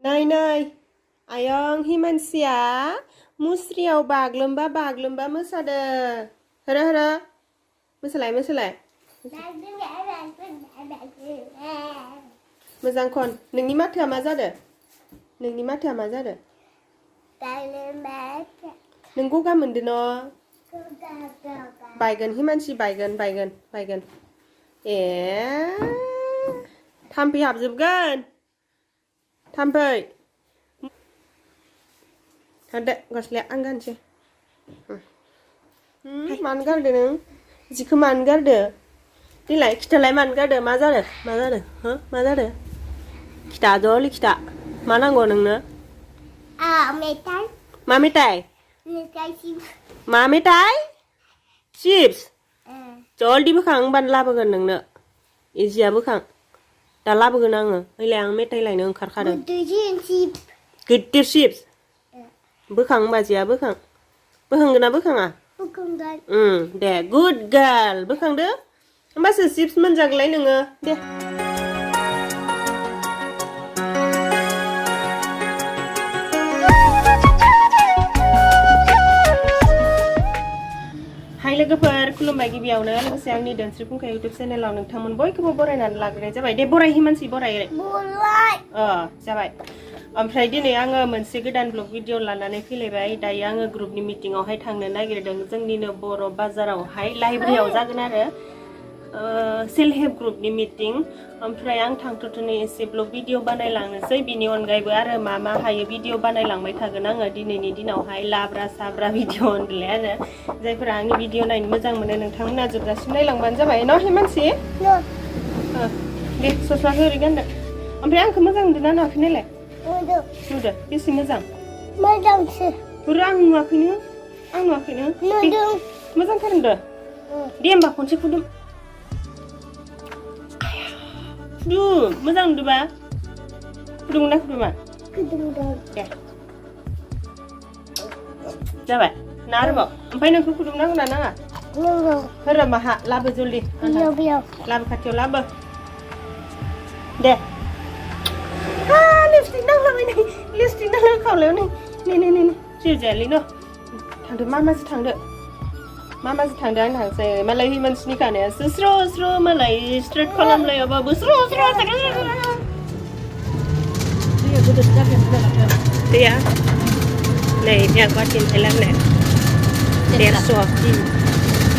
Nay ayong himansia musriयाव बाग्लोमबा मोसादों hara मोसालाय मोजां खन नोंनि माथोआ मा जादों नों गगा मोनदों न बायगोन हिमानसि बायगोन ए थाम्फै हाबजोबगोन थाम्फै Ada gosnya anggan sih. Mangar deh neng. Jika mangar deh. Nilai kita lagi mangar deh. Maza deh. Hah? Maza deh. Kita doli kita. Mana ngoneng na? Metai. Mamitai. Chips. Mamitai? Chips. Jol di bekang ban labagan neng na. Izia bekang. Dah labagan neng. Nilai ang metai lain neng karkada. Chips. Getir chips. Bekang bajiya bekang. Bekang gena bekang ah? Bekang. Deh, good girl. Bekang deh. Masa chips menjaglay nenge. Deh. Hai लोगोफोर खुलुमबाय गिबियावनो लोगोसे आंनि दोनस्रि फुंखा YouTube चेनेलाव नोंथांमोन बयखौबो बरायनानै लाग्रोनाय जाबाय दे बराय हिमानसि बराय जाबाय ओमफ्राय दिनै आङो मोनसे गोदान ब्लग भिडिअ लानानै फैलायबाय दायो आङो ग्रुपनि मिटिंआवहाय थांनो नागिरदों जोंनिनो बर' बाजारावहाय लाइब्रेरियाव जागोन आरो सेल्फ हेल्प ग्रुपनि मिटिं ओमफ्राय आं थांथ'थ'नो एसे ब्लग भिडिअ बानायलांनोसै बिनि अनगायैबो आरो मा हायो भिडिअ बानायलांबाय थागोन आङो दिनैनि दिनावहाय लाब्रा साब्रा भिडिअ होनलाय आरो जायफोरा आंनि भिडिअ नायनो मोजां मोनो नोंथांमोना जोबजासिम नायलांबानो जाबाय न' हिमानसि दे सस्राखौ ओरै गानदो ओमफ्राय आंखौ मोजां नुदोंना नुवाखै नायलाय नुदो बेसे मोजां मोजांसो आं नुवाखैनो मोजांथार होनदो दे होमबा खनसे खुदुम मोजां नुदोंबा खुदुमना खुदुमा दे जाबाय ना आरोबाव ओमफ्राय नोंखौ खुदुमनांगौ ना नाङा होरो माहा लाबो जल्दि लाबो खाथियाव लाबो दे लिपस्टिक नांलाबाय नै लिपस्टिक नांला खावलायाव नै जिरजायालै न' थांदो मामाजों थांदो आं थांसै मालाय हिमानसिनि खानायासो स्र' मालाय स्ट्रेट खालामलायाबाबो स्र' दैया नै दैया गुवाहाटिनिफ्राय लाबोनाय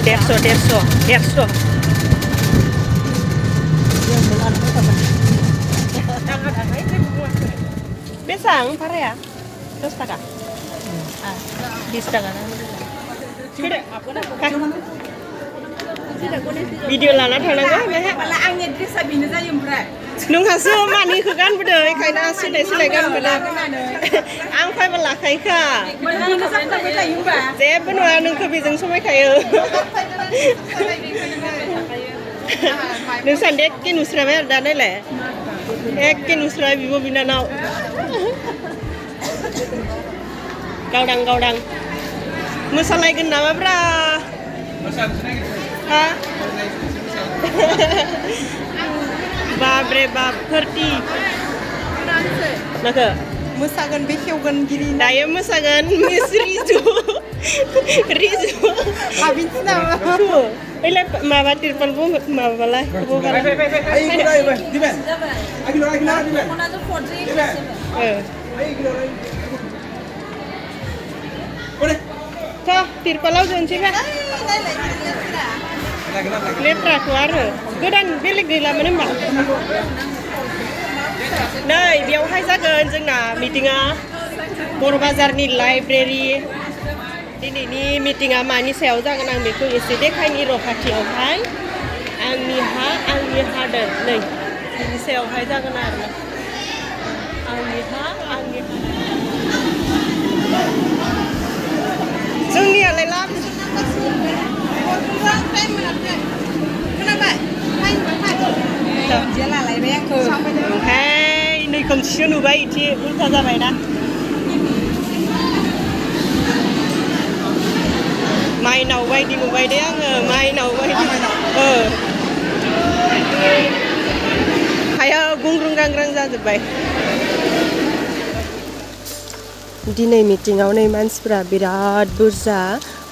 150 बेसां भाराया 10 थाखा 20 थाखा ना भिडिअ लाना थांनांगौ माला आंनि ड्रेसआ बेनो जायो ओमफ्राय नोंहासो मानिखौ गानबोदों बेखायनो सोलाय गानबोदों आं फायबा लाखायोखा जेबो नङा नोंखौ बेजों समायखायो नों सानदे एखे नुस्राबाय आरो दा नायलाय एखे नुस्राबाय बिब' बिनानाव गावदां मोसालायगोन नामाब्रा हा बाब्रे बाब 30 माखो मोसागोन बेखेवगोन गिरि दायो मोसागोन मिस रिजु हाबिनसै नामा ओइलाय माबा तिरपालबो माबालाय तिरपालाव जनोसै बा लेथ्राथ' आरो गोदान बेलेग गैलामोन होमबा नै बेयावहाय जागोन जोंना मिटिङा बर' बाजारनि लाइब्रेरि दिनैनि मिटिङा मानि सायाव जागोन आं बेखौ एसे देखायनि र' खाथियावहाय आंनि हादोर नै बिनि सायावहाय जागोन आरो आंनि हा जोंनियालाय लाब ओमफ्राय नै खोमसिसो नुबाय इथि उल्था जाबायना माइनाव बायदि नुबाय दे आङो माइनाव बायदि हाया गुंग्रुं गांग्रां जाजोब्बाय दिनै मिटिंआव नै मानसिफोरा बिराद बुरजा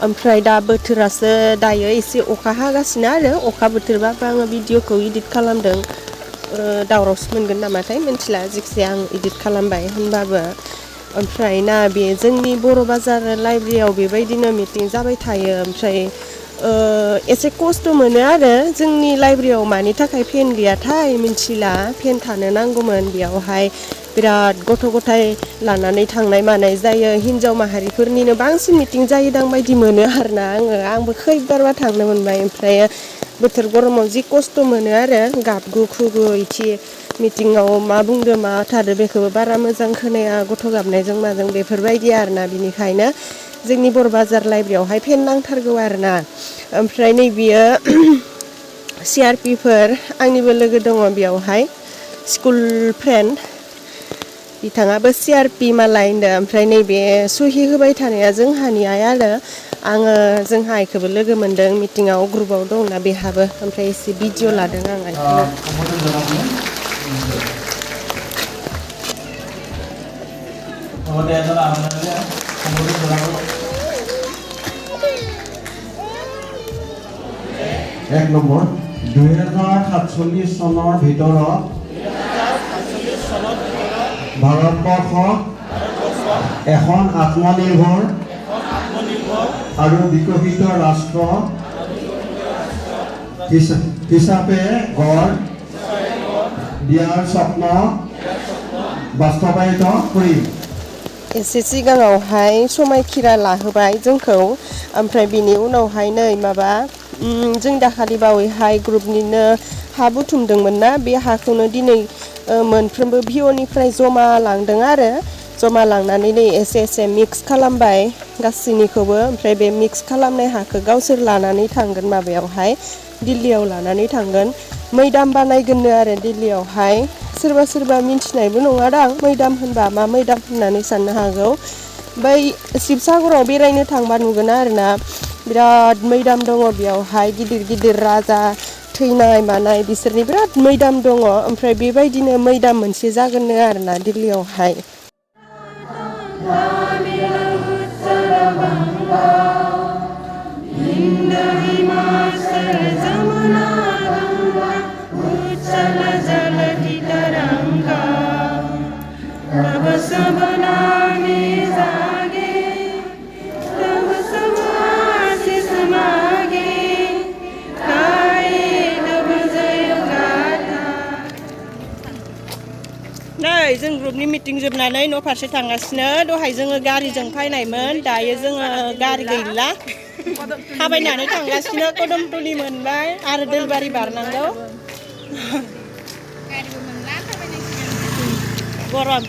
ओमफ्राय दा बोथोरासो दायो एसे अखा हागासिनो आरो अखा बोथोरबाबो आङो भिडिअखौ इडिट खालामदों दावरावसो मोनगोन नामाथाय मिन्थिला जिखिजाया आं इडिट खालामबाय होनबाबो ओमफ्राय ना बे जोंनि बर' बाजार लाइब्रेरियाव बेबायदिनो मिटिं जाबाय थायो ओमफ्राय एसे खस्थ' मोनो आरो जोंनि लाइब्रेरियाव मानि थाखाय फेन गैयाथाय मिन्थिला फेन थानो नांगौमोन बेयावहाय बिराद गथ' गथाय लानानै थांनाय मानाय जायो हिन्जाव माहारिफोरनिनो बांसिन मिटिं जायोदां बायदि मोनो आरोना आंबो खैबारबा थांनो मोनबाय ओमफ्राय बोथोर गरमाव जि खस्थ' मोनो आरो गाबगु खुगु इथि मिटिंआव मा बुंदो मा थादो बेखौबो बारा मोजां खोनाया गथ' गाबनायजों माजों बेफोरबायदि आरोना बिनिखायनो जोंनि बर' बाजार लाइब्रेरियावहाय फेन नांथारगौ आरोना ओमफ्राय नै बियो CRPफोर आंनिबो लोगो दङ बेयावहाय स्कुल फ्रेन्ड बिथाङाबो CRP मालाय होनदो ओमफ्राय नैबे सहि होबाय थानाया जोंहानि आइ आरो आङो जोंहा आइखौबो लोगो मोनदों मिटिंआव ग्रुपाव दंना बेहाबो ओमफ्राय एसे भिडिअ लादों आं आइखौ এক নম্বৰ 2047 চনৰ ভিতৰত ভাৰতবৰ্ষক এখন আত্মনিৰ্ভৰ আৰু বিকশিত ৰাষ্ট্ৰ হিচাপে গঢ় দিয়াৰ স্বপ্ন বাস্তৱায়িত কৰিম एसे सिगाङावहाय समायखिरा लाहोबाय जोंखौ ओमफ्राय बिनि उनावहाय नै माबा जों दाखालि बावैहाय ग्रुपनिनो हा बुथुमदोंमोन ना बे हाखौनो दिनै मोनफ्रोमबो भिअनिफ्राय जमा लांदों आरो जमा लांनानै नै एसे मिक्स खालामबाय गासैनिखौबो ओमफ्राय बे मिक्स खालामनाय हाखौ गावसोर लानानै थांगोन माबायावहाय दिल्लीयाव लानानै थांगोन मैदाम बानायगोननो आरो दिल्लीयावहाय सोरबा सोरबा मिन्थिनायबो नङा दां मैदाम होनबा मा मैदाम होननानै साननो हागौ बै शिबसागराव बेरायनो थांबा नुगोन आरोना बिराद मैदाम दङ बेयावहाय गिदिर गिदिर राजा थैनाय मानाय बिसोरनि बिराद मैदाम दङ ओमफ्राय बेबायदिनो मैदाम मोनसे जागोननो आरोना दिल्लीयावहाय नै जों ग्रुपनि मिटिं जोबनानै न' फारसे थांगासिनो दहाय जोङो गारिजों फैनायमोन दायो जोङो गारि गैला थाबायनानै थांगासिनो कदमतलि मोनबाय आरो दैबारि बारनांगौ गरम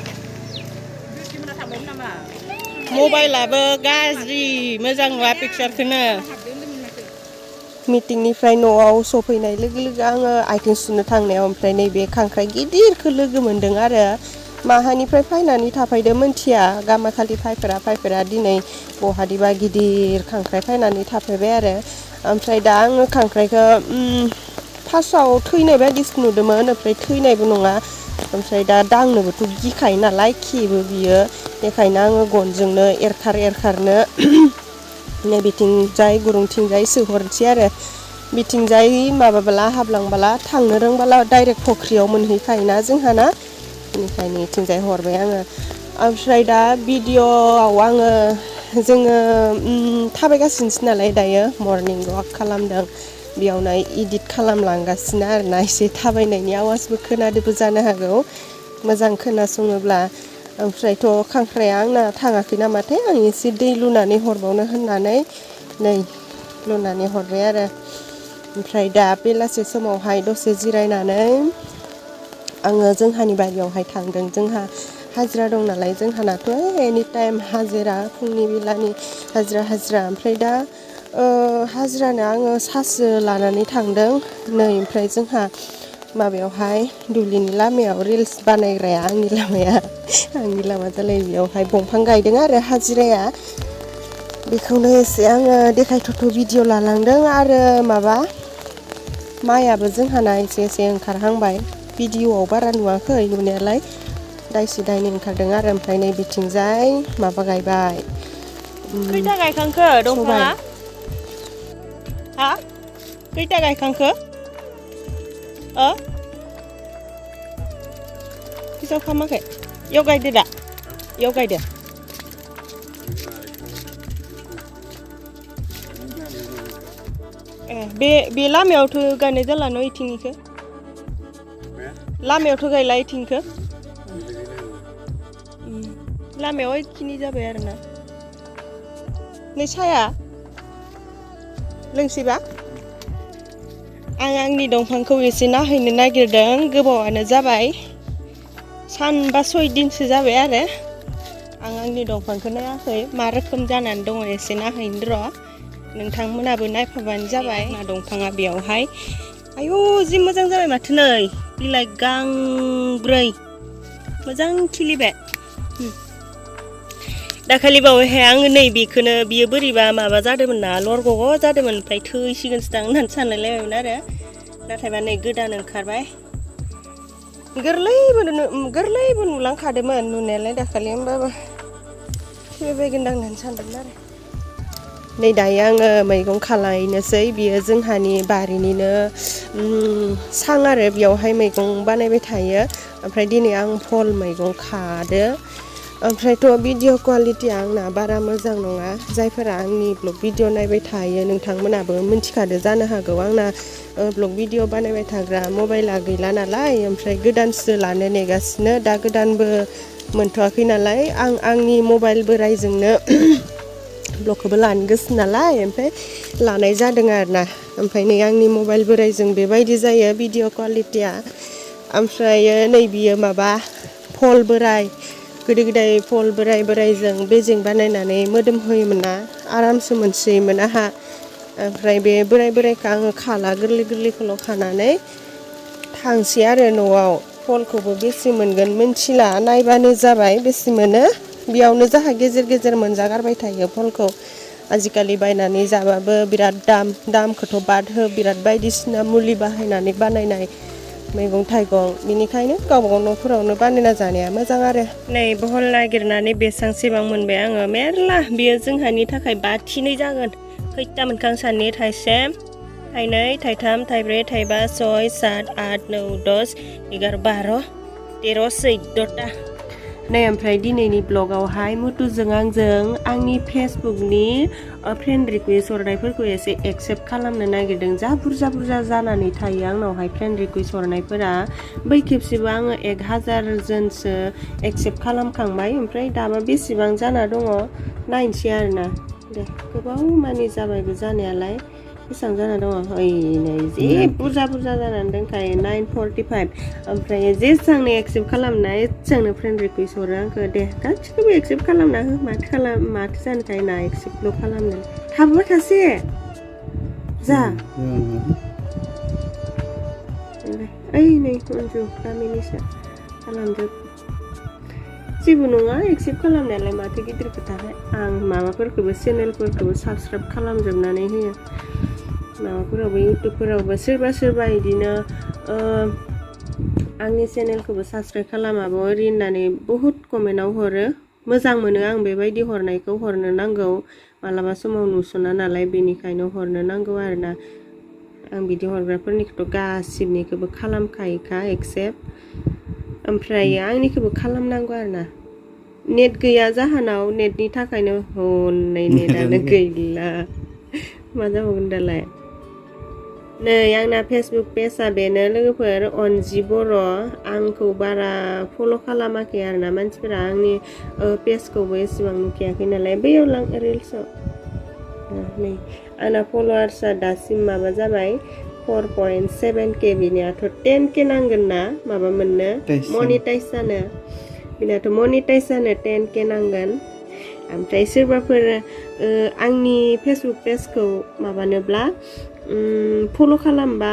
मबाइलाबो गाज्रि मोजां नुवा पिक्सारखौनो मिटिंनिफ्राय न'आव सफैनाय लोगो लोगो आङो आथिं सुनो थांनायाव ओमफ्राय नैबे खांख्राइ गिदिरखौ लोगो मोनदों आरो माहानिफ्राय फैनानै थाफैदो मोनथिया गामाखालि फायफेरा दिनै बहादिबा गिदिर खांख्राइ फैनानै थाफैबाय आरो ओमफ्राय दा आङो खांख्राइखौ फार्स्टआव थैनाय बायदिसो नुदोंमोन ओमफ्राय थैनायबो नङा ओमफ्राय दा दांनोबोथ' गिखायो नालाय खिबो बियो बेखायनो आङो गनजोंनो एरखारनो बिथिंजाय गुरुंथिंजाय सोहरनोसै आरो बिथिंजाय माबाबोला हाबलांबोला थांनो रोंबोला डाइरेक्ट फख्रियाव मोनहैखायोना जोंहाना बेनिखायनो इथिंजाय हरबाय आङो ओमफ्राय दा भिडिअ'आव आङो जोङो थाबायगासिनोसो नालाय दायो मर्निं वाक खालामदों बेयावनो इडिट खालामलांगासिनो आरोना एसे थाबायनायनि आवाजबो खोनादोंबो जानो हागौ मोजां खोनासङोब्ला ओमफ्रायथ' खांख्राया आंना थाङाखै नामाथाय आं एसे दै लुनानै हरबावनो होननानै नै लुनानै हरबाय आरो ओमफ्राय दा बेलासे समावहाय दसे जिरायनानै आङो जोंहानि बारियावहाय थांदों जोंहा हाजिरा दं नालाय जोंहानाथ' एनि टाइम हाजिरा फुंनि बेलानि हाजिरा ओमफ्राय दा हाजिरानो आङो सासो लानानै थांदों नै ओमफ्राय जोंहा माबायावहाय दुब्लिनि लामायाव रिल्स बानायग्राया आंनि लामा जालाय बेयावहाय दंफां गायदों आरो हाजिराया बेखौनो एसे आङो देखायथ'थ' भिडिअ लालांदों आरो माबा माइयाबो जोंहाना एसे ओंखारहांबाय भिडिअआव बारा नुवाखै नुनायालाय दाइसे दाइनै ओंखारदों आरो ओमफ्राय नै बिथिंजाय माबा गायबाय खैथा गायखांखो दंफाङा हा खैथा गायखांखो किसाव खामाखै इयाव गायदो दा इयाव गायदो बे लामायावथ' गायनाय जाला न' इथिंनिखो लामायावथ' गायला इथिंखो लामायाव इखिनि जाबाय आरोना नै साया लोंसैबा आं आंनि दंफांखौ एसे नायहैनो नागिरदों गोबावानो जाबाय सानबा 6 दिनसो जाबाय आरो आं आंनि दंफांखौ नायाखै मा रोखोम जानानै दङ एसे नायहैनो र' नोंथांमोनाबो नायफाबानो जाबाय ना दंफाङा बेयावहाय आयौ जि मोजां जाबाय माथो नै बिलाइ गांब्रै मोजां खिलिबाय दाखालि बावैहाय आङो नै बेखौनो बियो बोरैबा माबा जादोंमोन ना लरग'ग' जादोंमोन ओमफ्राय थैसिगोनसो दां होननानै सानलायलायबायमोन आरो नाथायबा नै गोदान ओंखारबाय गोरलैबो नुलांखादोंमोन नुनायालाय दाखालि होमबाबो थैबायगोनदां होननानै सानदोंमोन आरो नै दायो आङो मैगं खालायनोसै बियो जोंहानि बारिनिनो सां आरो बेयावहाय मैगं बानायबाय थायो ओमफ्राय दिनै आं फल मैगं खादो ओमफ्रायथ' भिडिअ क्वालिटिया आंना बारा मोजां नङा जायफोरा आंनि ब्लग भिडिअ नायबाय थायो नोंथांमोनाबो मिन्थिखादो जानो हागौ आंना ब्लग भिडिअ बानायबाय थाग्रा मबाइला गैला नालाय ओमफ्राय गोदानसो लानो नेगासिनो दा गोदानबो मोनथ'वाखै नालाय आं आंनि मबाइल बोराइजोंनो ब्लगखौबो लानो गोसो नालाय ओमफ्राय लानाय जादों आरोना ओमफ्राय नै आंनि मबाइल बोराइजों बेबायदि जायो भिडिअ क्वालिटिया ओमफ्राय नै बियो माबा फल बोराइ गोदो गोदाय फल बोराइजों बेजें बानायनानै मोदोम होयोमोन ना आरामसो मोनसोयोमोन आहा ओमफ्राय बे बोराइखौ आङो खाला गोरलैखौल' खानानै थांसै आरो न'आव फलखौबो बेसे मोनगोन मिन्थिला नायबानो जाबाय बेसे मोनो बेयावनो जाहा गेजेर गेजेर मोनजागारबाय थायो फलखौ आजिखालि बायनानै जाबाबो बिराद दामखौथ' बाद हो बिराद बायदिसिना मुलि बाहायनानै बानायनाय मैगं थाइगं बिनिखायनो गावबागाव न'फोरावनो बानायना जानाया मोजां आरो नै बहल नागिरनानै बेसांसेबां मोनबाय आङो मेरला बियो जोंहानि थाखाय बाथिनै जागोन खैथा मोनखां साननि थाइसे थाइनै थाइथाम थाइब्रै थाइबा 6 7 8 9 10 11 12 13 14ता नै ओमफ्राय दिनैनि ब्लगावहाय मुथुजों आंजों आंनि फेसबुकनि फ्रेन्ड रिकुवेस्ट हरनायफोरखौ एसे एक्सेप्ट खालामनो नागिरदों जा बुरजा जानानै थायो आंनावहाय फ्रेन्ड रिकुवेस्ट हरनायफोरा बै खेबसेबो आङो 1000 जनसो एक्सेप्ट खालामखांबाय ओमफ्राय दाबा बेसेबां जाना दङ नायनोसै आरोना दे गोबाव मानि जाबायबो जानायालाय बेसेबां जाना दङ ओइ नै जि बुरजा जानानै दंखायो 945 ओमफ्राय जेसांनो एक्सेप्ट खालामनाय एसांनो फ्रेन्ड रिकुवेस्ट हरो आंखौ दे गासिखौबो एक्सेप्ट खालामना हो माथो जानोखाय ना एक्सेप्टल' खालामनो थाबोबाय थासे जा ओइ नै अन्जु गामिनिसो खालामजोब जेबो नङा एक्सेप्ट खालामनायालाय माथो गिदिर खोथाखाय आं माबाफोरखौबो चेनेलफोरखौबो साबसक्राइब खालामजोबनानै होयो माबाफोरावबो इउटुबफोरावबो सोरबा बिदिनो आंनि चेनेलखौबो साबसक्राइब खालामाबो ओरै होननानै बहुद कमेन्टआव हरो मोजां मोनो आं बेबायदि हरनायखौ हरनो नांगौ मालाबा समाव नुसना नालाय बेनिखायनो हरनो नांगौ आरोना आं बिदि हरग्राफोरनिखौथ' गासिबनिखौबो खालामखायोखा एक्सेप्ट ओमफ्राय आंनिखौबो खालामनांगौ आरोना नेट गैया जाहानाव नेटनि थाखायनो हनै नेटानो गैला मा जाबावगोन दालाय नै आंना फेसबुक पेजआ बेनो लोगोफोर अनजि बर' आंखौ बारा फल' खालामाखै आरोना मानसिफोरा आंनि पेजखौबो एसेबां नुखायाखै नालाय बैयाव लां रिल्सआव नै आंना फल'वार्सआ दासिम माबा जाबाय 4.7k बिनियाथ' 10k नांगोन ना माबा मोननो मनिटाइज जानो बिनियाथ' मनिटाइज जानो 10k नांगोन ओमफ्राय सोरबाफोर आंनि फेसबुक पेजखौ माबानोब्ला फल' खालामबा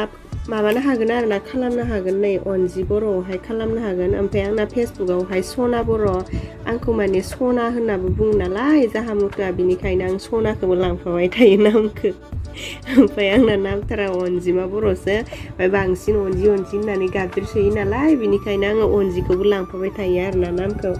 माबानो हागोन आरोना खालामनो हागोन नै अनजि बर'आवहाय खालामनो हागोन ओमफ्राय आंना फेसबुकआवहाय सना बर' आंखौ माने सना होननाबो बुङो नालाय जाहा मुथुआ बिनिखायनो आं सनाखौबो लांफाबाय थायो नामखौ ओमफ्राय आंना नामथारा अनजिमा बर'सो ओमफ्य बांसिन अनजि होननानै गाबज्रिसोयो नालाय बिनिखायनो आङो अनजिखौबो लांफाबाय थायो आरोना नामखौ